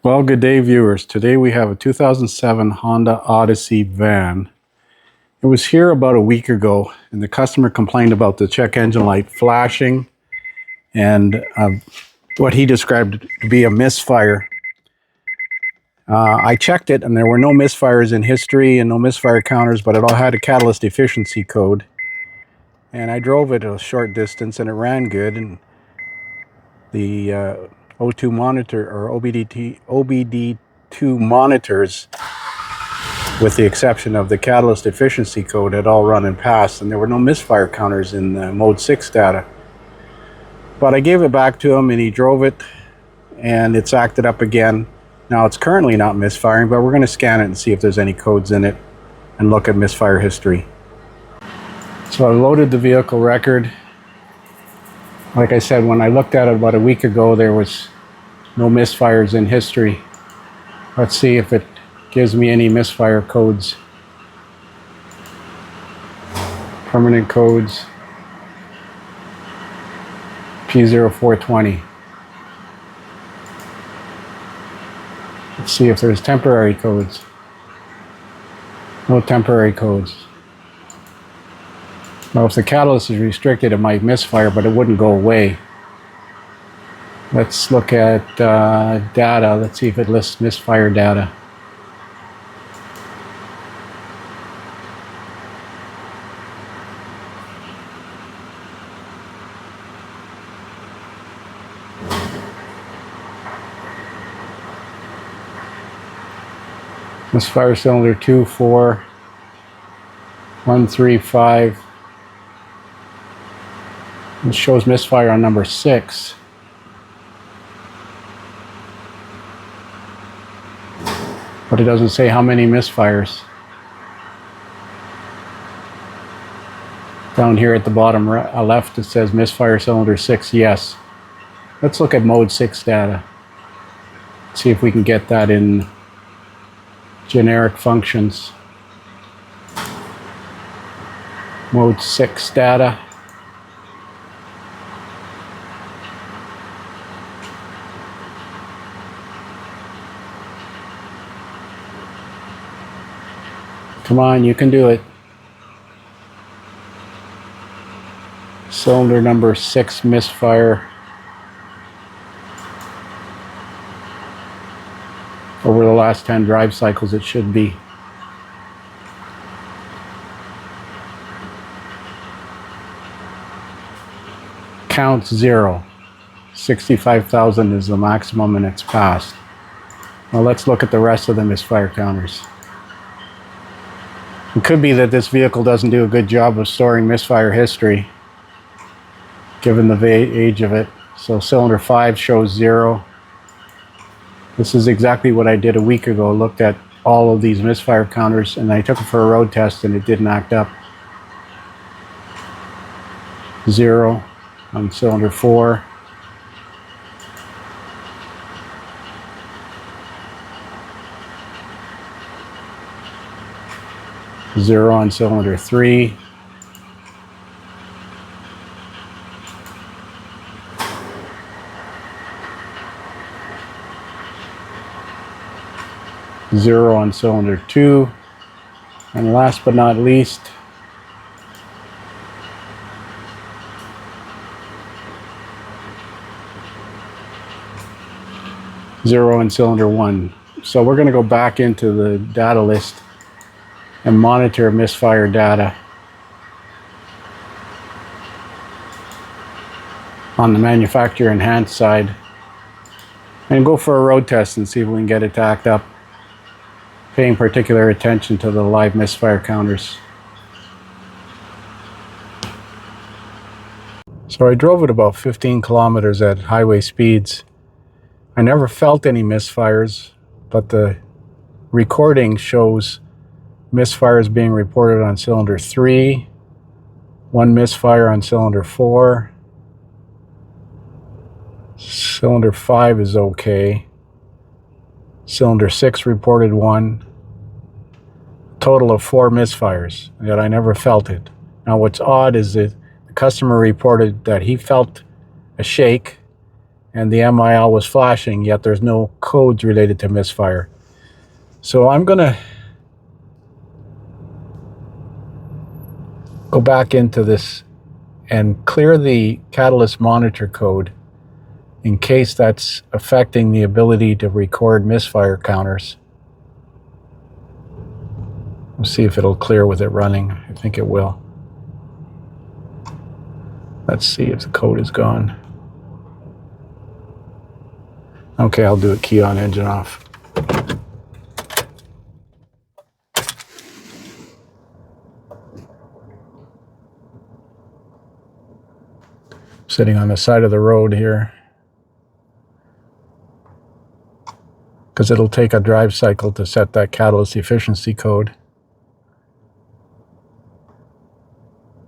Well, good day, viewers. Today we have a 2007 Honda Odyssey van. It was here about a week ago, and the customer complained about the check engine light flashing and what he described to be a misfire. I checked it, and there were no misfires in history and no misfire counters, but it all had a catalyst efficiency code. And I drove it a short distance, and it ran good. And the O2 monitor or OBD2 monitors, with the exception of the catalyst efficiency code, had all run and passed, and there were no misfire counters in the mode 6 data. But I gave it back to him, and he drove it, and it's acted up again. Now it's currently not misfiring, but we're going to scan it and see if there's any codes in it and look at misfire history. So I loaded the vehicle record. Like I said, when I looked at it about a week ago, there was no misfires in history. Let's see if it gives me any misfire codes. Permanent codes. P0420. Let's see if there's temporary codes. No temporary codes. Now, if the catalyst is restricted, it might misfire, but it wouldn't go away. Let's look at data. Let's see if it lists misfire data. Misfire cylinder 2, 4, 1, 3, 5. It shows misfire on number 6. But it doesn't say how many misfires. Down here at the bottom left, it says misfire cylinder 6, yes. Let's look at mode 6 data. See if we can get that in generic functions. Mode 6 data. Come on, you can do it. Cylinder number 6 misfire. Over the last 10 drive cycles, it should be. Count 0. 65,000 is the maximum, and it's passed. Now let's look at the rest of the misfire counters. It could be that this vehicle doesn't do a good job of storing misfire history, given the age of it. So cylinder 5 shows 0. This is exactly what I did a week ago. Looked at all of these misfire counters, and I took it for a road test, and it didn't act up. 0 on cylinder 4. Zero on cylinder 3. Zero on cylinder 2. And last but not least, zero on cylinder 1. So we're going to go back into the data list and monitor misfire data on the manufacturer enhanced side and go for a road test and see if we can get it to act up, paying particular attention to the live misfire counters. So I drove it about 15 kilometers at highway speeds. I never felt any misfires, but the recording shows misfires being reported on cylinder 3, 1 misfire on cylinder 4, cylinder 5 is okay, cylinder 6 reported 1, total of 4 misfires, yet I never felt it. Now what's odd is that the customer reported that he felt a shake and the MIL was flashing, yet there's no codes related to Misfire. So I'm going to go back into this and clear the catalyst monitor code in case that's affecting the ability to record misfire counters. We'll see if it'll clear with it running. I think it will. Let's see if the code is gone. Okay, I'll do it key on, engine off. Sitting on the side of the road here, because it'll take a drive cycle to set that catalyst efficiency code.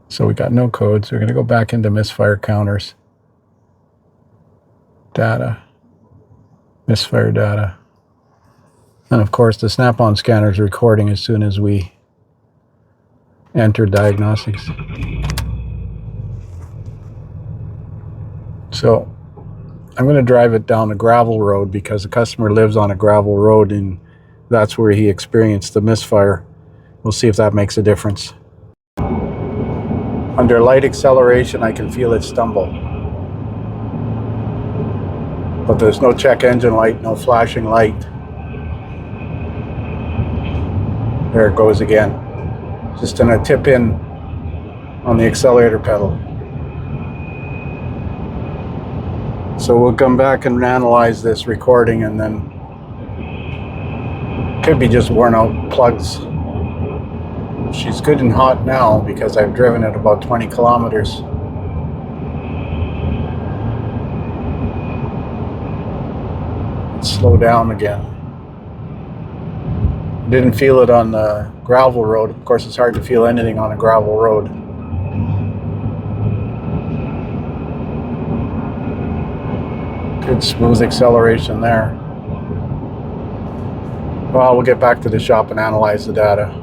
So we got no codes. We're going to go back into misfire counters. Data. Misfire data. And of course the snap-on scanner is recording as soon as we enter diagnostics. So I'm going to drive it down a gravel road because the customer lives on a gravel road and that's where he experienced the misfire. We'll see if that makes a difference. Under light acceleration, I can feel it stumble. But there's no check engine light, no flashing light. There it goes again. Just gonna tip in on the accelerator pedal. So we'll come back and analyze this recording, and then could be just worn out plugs. She's good and hot now because I've driven it about 20 kilometers. Slow down again. Didn't feel it on the gravel road. Of course, it's hard to feel anything on a gravel road. Good smooth acceleration there. Well, we'll get back to the shop and analyze the data.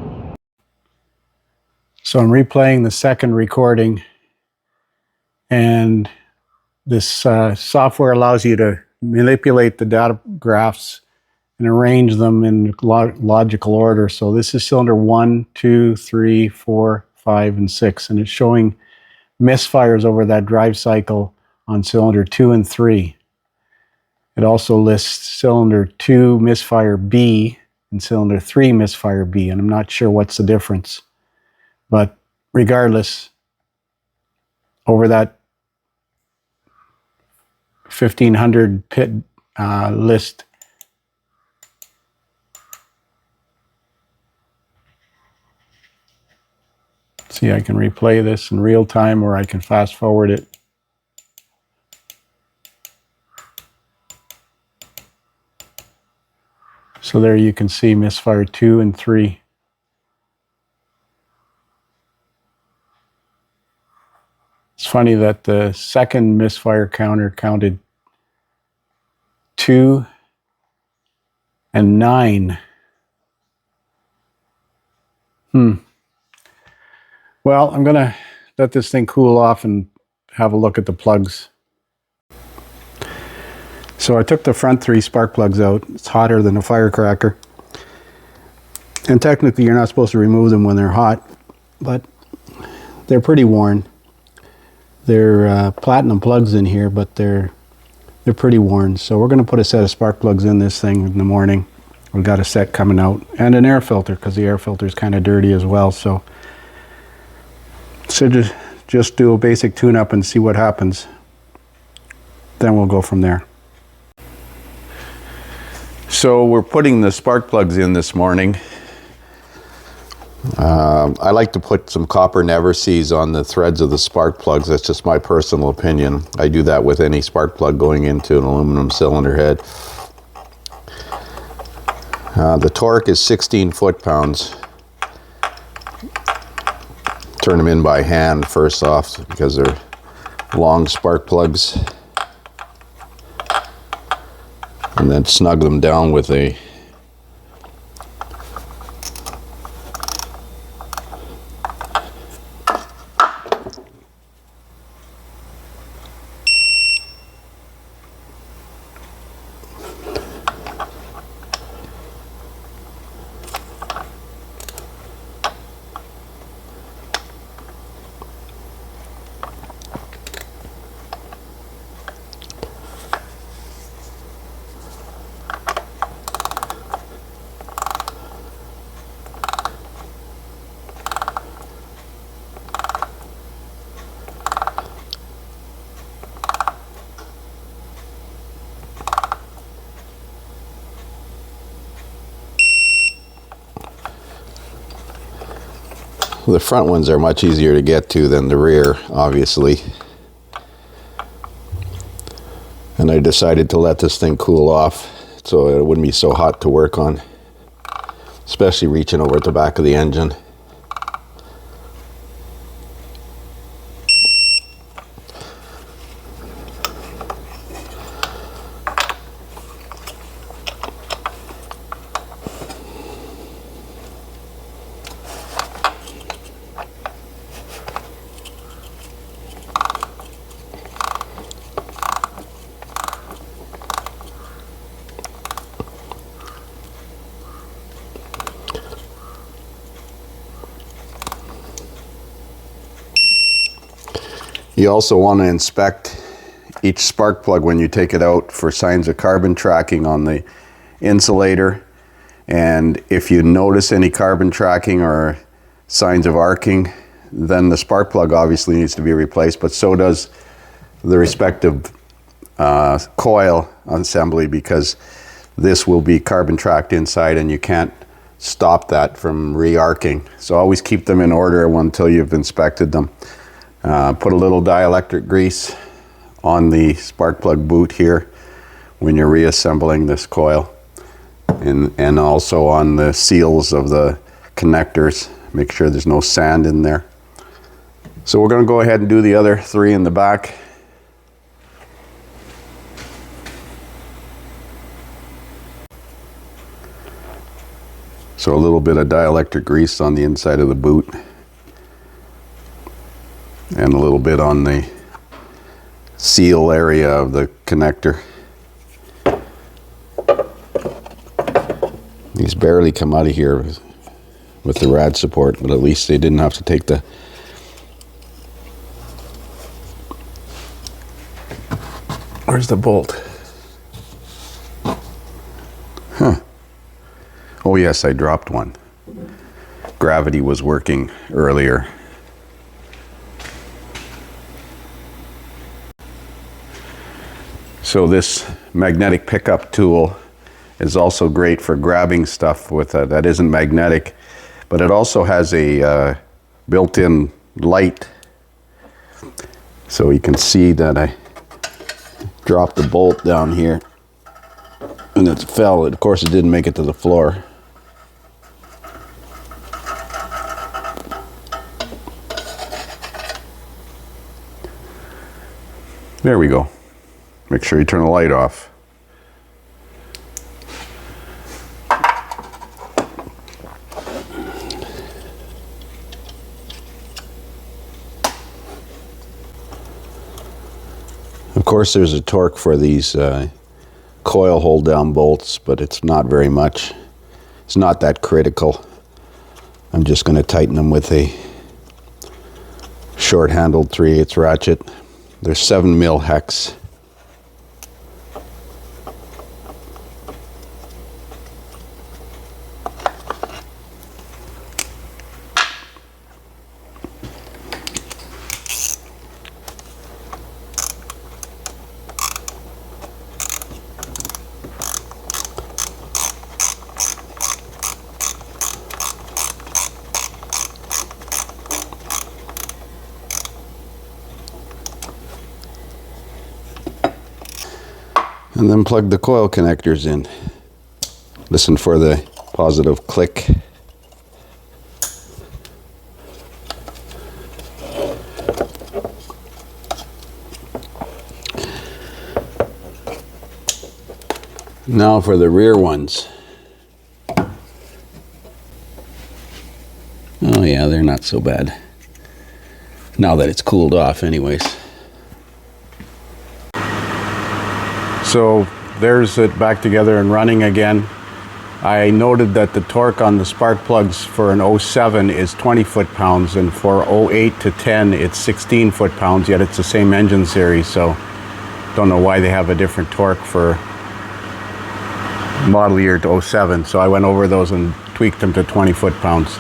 So I'm replaying the second recording, and this software allows you to manipulate the data graphs and arrange them in logical order. So this is cylinder 1, 2, 3, 4, 5, and 6, and it's showing misfires over that drive cycle on cylinder 2 and 3. It also lists cylinder 2 misfire B and cylinder 3 misfire B, and I'm not sure what's the difference. But regardless, over that 1500 pit list, see, I can replay this in real time or I can fast forward it. So there you can see misfire 2 and 3. It's funny that the second misfire counter counted 2 and 9. Well, I'm going to let this thing cool off and have a look at the plugs. So I took the front 3 spark plugs out. It's hotter than a firecracker. And technically you're not supposed to remove them when they're hot, but they're pretty worn. They're platinum plugs in here, but they're pretty worn. So we're going to put a set of spark plugs in this thing in the morning. We've got a set coming out and an air filter because the air filter is kind of dirty as well. So just do a basic tune-up and see what happens. Then we'll go from there. So we're putting the spark plugs in this morning. I like to put some copper never-sees on the threads of the spark plugs. That's just my personal opinion. I do that with any spark plug going into an aluminum cylinder head. The torque is 16 foot-pounds. Turn them in by hand first off because they're long spark plugs. And then snug them down with a The front ones are much easier to get to than the rear, obviously. And I decided to let this thing cool off so it wouldn't be so hot to work on, especially reaching over at the back of the engine. You also want to inspect each spark plug when you take it out for signs of carbon tracking on the insulator. And if you notice any carbon tracking or signs of arcing, then the spark plug obviously needs to be replaced, but so does the respective coil assembly, because this will be carbon tracked inside and you can't stop that from re-arcing. So always keep them in order until you've inspected them. Put a little dielectric grease on the spark plug boot here when you're reassembling this coil, and also on the seals of the connectors. Make sure there's no sand in there. So we're going to go ahead and do the other three in the back. So a little bit of dielectric grease on the inside of the boot, and a little bit on the seal area of the connector. These barely come out of here with the rad support, but at least they didn't have to take the Where's the bolt? Huh. Oh yes, I dropped one. Gravity was working earlier. So this magnetic pickup tool is also great for grabbing stuff with that isn't magnetic, but it also has a built-in light. So you can see that I dropped the bolt down here and it fell. Of course, it didn't make it to the floor. There we go. Make sure you turn the light off. Of course, there's a torque for these coil hold down bolts, but it's not very much. It's not that critical. I'm just going to tighten them with a short handled 3/8 ratchet. They're 7 mil hex. And then plug the coil connectors in. Listen for the positive click. Now for the rear ones. Oh yeah, they're not so bad. Now that it's cooled off anyways. So there's it back together and running again. I noted that the torque on the spark plugs for an 07 is 20 foot-pounds, and for 08 to 10 it's 16 foot-pounds, yet it's the same engine series, so don't know why they have a different torque for model year to 07. So I went over those and tweaked them to 20 foot-pounds.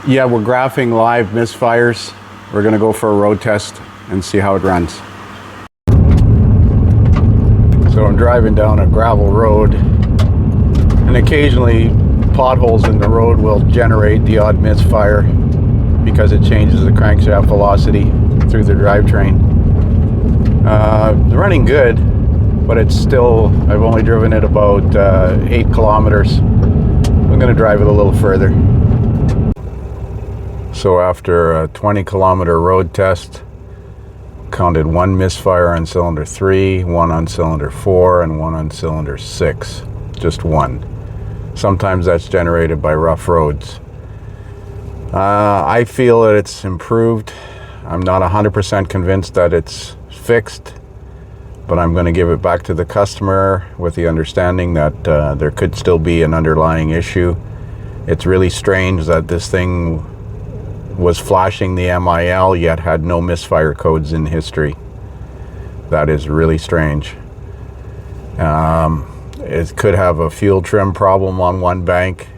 Yeah, we're graphing live misfires. We're going to go for a road test and see how it runs. So I'm driving down a gravel road, and occasionally potholes in the road will generate the odd misfire because it changes the crankshaft velocity through the drivetrain. Running good, but it's still, I've only driven it about 8 kilometers. I'm going to drive it a little further. So after a 20-kilometer road test, counted 1 misfire on cylinder 3, 1 on cylinder 4, and 1 on cylinder 6. Just 1. Sometimes that's generated by rough roads. I feel that it's improved. I'm not 100% convinced that it's fixed, but I'm going to give it back to the customer with the understanding that there could still be an underlying issue. It's really strange that this thing was flashing the MIL yet had no misfire codes in history. That is really strange. It could have a fuel trim problem on one bank,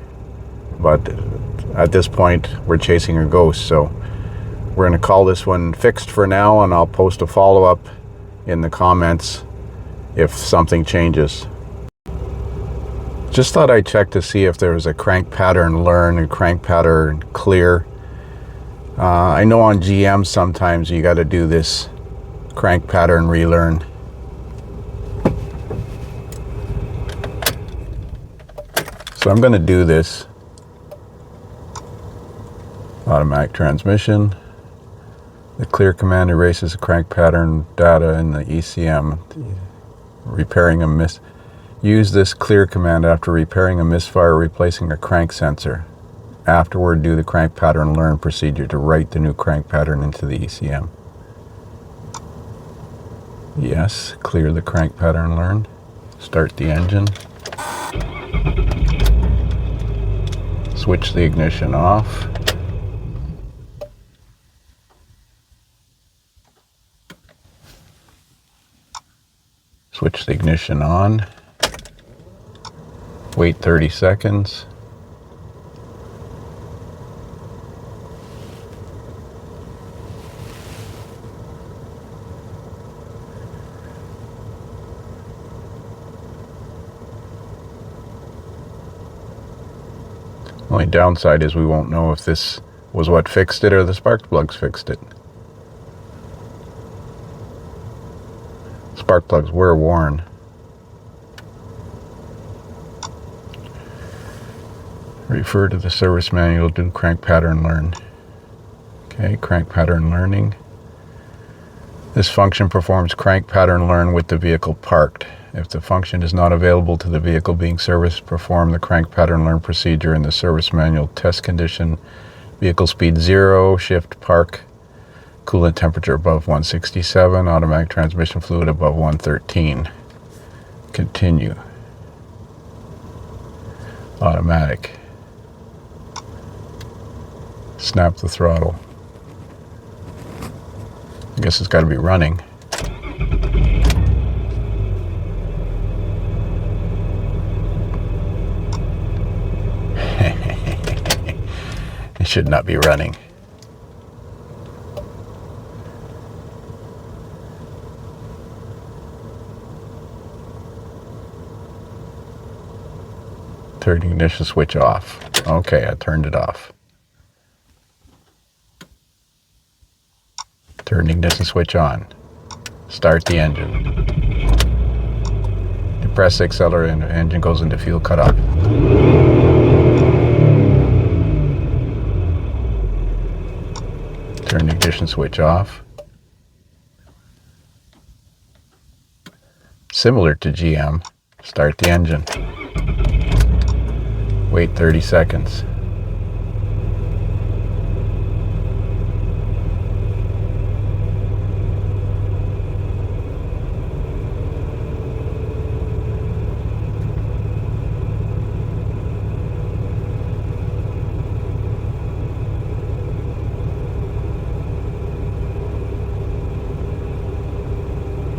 but at this point we're chasing a ghost, so we're going to call this one fixed for now, and I'll post a follow-up in the comments if something changes. Just thought I'd check to see if there was a crank pattern learn and crank pattern clear. I know on GM sometimes you got to do this crank pattern relearn. So I'm going to do this. Automatic transmission. The clear command erases the crank pattern data in the ECM. Repairing a Use this clear command after repairing a misfire or replacing a crank sensor. Afterward, do the crank pattern learn procedure to write the new crank pattern into the ECM. Yes, clear the crank pattern learn. Start the engine. Switch the ignition off. Switch the ignition on. Wait 30 seconds. Only downside is we won't know if this was what fixed it or the spark plugs fixed it. Spark plugs were worn. Refer to the service manual, do crank pattern learn. Okay, crank pattern learning. This function performs crank pattern learn with the vehicle parked. If the function is not available to the vehicle being serviced, perform the crank pattern learn procedure in the service manual. Test condition, vehicle speed 0, shift park, coolant temperature above 167, automatic transmission fluid above 113. Continue. Automatic. Snap the throttle. I guess it's got to be running. It should not be running. Turn the ignition switch off. Okay, I turned it off. Turn the ignition switch on. Start the engine. Depress the accelerator and the engine goes into fuel cutoff. Turn the ignition switch off. Similar to GM, start the engine. Wait 30 seconds.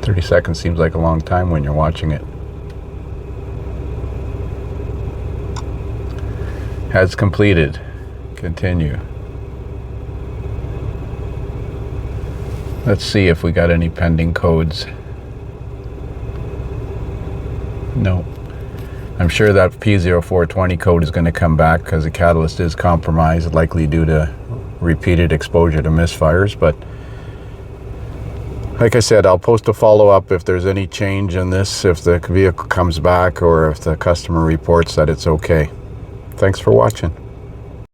"30 seconds seems like a long time when you're watching it." Has completed. Continue. Let's see if we got any pending codes. No. I'm sure that P0420 code is going to come back because the catalyst is compromised, likely due to repeated exposure to misfires. But like I said, I'll post a follow-up if there's any change in this, if the vehicle comes back or if the customer reports that it's okay. Thanks for watching.